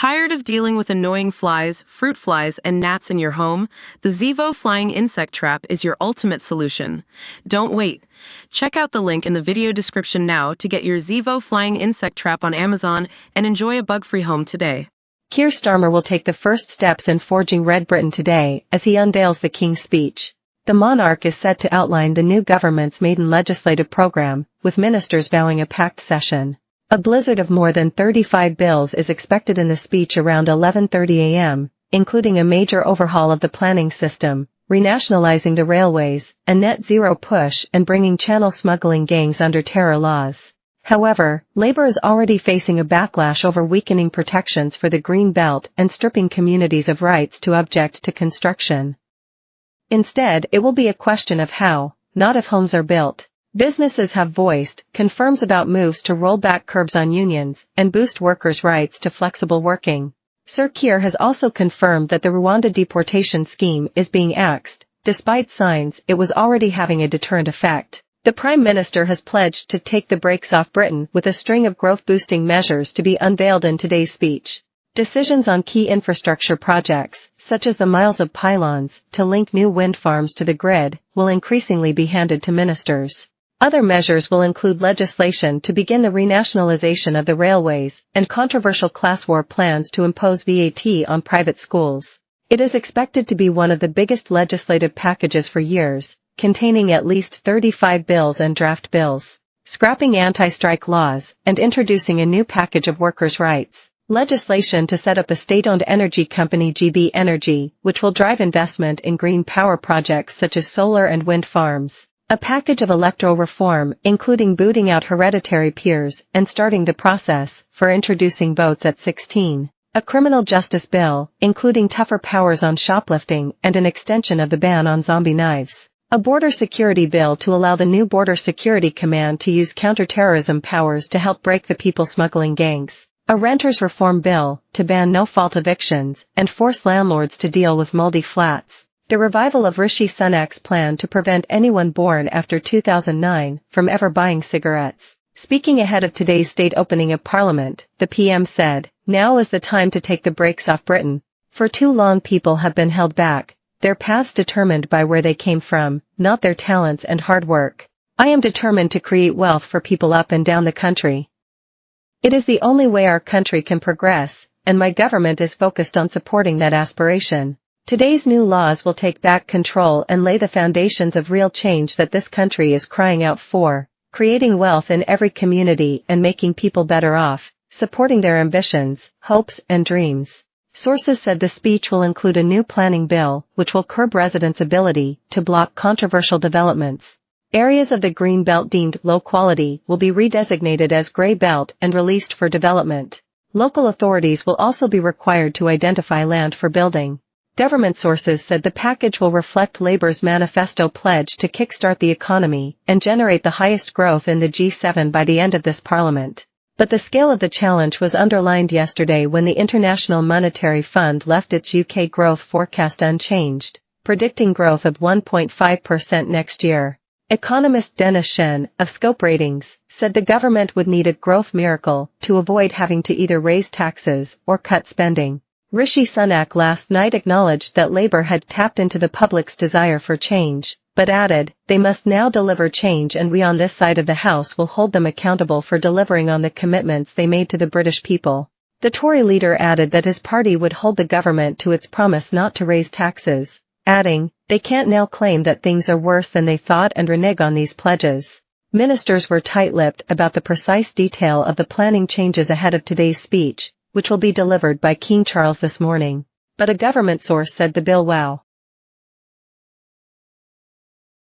Tired of dealing with annoying flies, fruit flies, and gnats in your home? The Zevo Flying Insect Trap is your ultimate solution. Don't wait. Check out the link in the video description now to get your Zevo Flying Insect Trap on Amazon and enjoy a bug-free home today. Keir Starmer will take the first steps in forging Red Britain today as he unveils the King's Speech. The monarch is set to outline the new government's maiden legislative program, with ministers vowing a packed session. A blizzard of more than 35 bills is expected in the speech around 11:30 a.m., including a major overhaul of the planning system, renationalising the railways, a net zero push, and bringing channel smuggling gangs under terror laws. However, Labour is already facing a backlash over weakening protections for the Green Belt and stripping communities of rights to object to construction. Instead, it will be a question of how, not if homes are built. Businesses have voiced concerns about moves to roll back curbs on unions and boost workers' rights to flexible working. Sir Keir has also confirmed that the Rwanda deportation scheme is being axed, despite signs it was already having a deterrent effect. The Prime Minister has pledged to take the brakes off Britain with a string of growth-boosting measures to be unveiled in today's speech. Decisions on key infrastructure projects, such as the miles of pylons to link new wind farms to the grid, will increasingly be handed to ministers. Other measures will include legislation to begin the renationalisation of the railways and controversial class war plans to impose VAT on private schools. It is expected to be one of the biggest legislative packages for years, containing at least 35 bills and draft bills, scrapping anti-strike laws and introducing a new package of workers' rights. Legislation to set up a state-owned energy company GB Energy, which will drive investment in green power projects such as solar and wind farms. A package of electoral reform, including booting out hereditary peers and starting the process for introducing votes at 16. A criminal justice bill, including tougher powers on shoplifting and an extension of the ban on zombie knives. A border security bill to allow the new Border Security Command to use counterterrorism powers to help break the people smuggling gangs. A renters reform bill to ban no-fault evictions and force landlords to deal with moldy flats. The revival of Rishi Sunak's plan to prevent anyone born after 2009 from ever buying cigarettes. Speaking ahead of today's state opening of Parliament, the PM said, "Now is the time to take the brakes off Britain. For too long people have been held back, their paths determined by where they came from, not their talents and hard work. I am determined to create wealth for people up and down the country. It is the only way our country can progress, and my government is focused on supporting that aspiration." Today's new laws will take back control and lay the foundations of real change that this country is crying out for, creating wealth in every community and making people better off, supporting their ambitions, hopes, and dreams. Sources said the speech will include a new planning bill, which will curb residents' ability to block controversial developments. Areas of the Green Belt deemed low quality will be redesignated as Grey Belt and released for development. Local authorities will also be required to identify land for building. Government sources said the package will reflect Labour's manifesto pledge to kickstart the economy and generate the highest growth in the G7 by the end of this Parliament. But the scale of the challenge was underlined yesterday when the International Monetary Fund left its UK growth forecast unchanged, predicting growth of 1.5% next year. Economist Dennis Shen, of Scope Ratings, said the government would need a growth miracle to avoid having to either raise taxes or cut spending. Rishi Sunak last night acknowledged that Labour had tapped into the public's desire for change, but added, "They must now deliver change and we on this side of the House will hold them accountable for delivering on the commitments they made to the British people." The Tory leader added that his party would hold the government to its promise not to raise taxes, adding, "They can't now claim that things are worse than they thought and renege on these pledges." Ministers were tight-lipped about the precise detail of the planning changes ahead of today's speech, which will be delivered by King Charles this morning. But a government source said the bill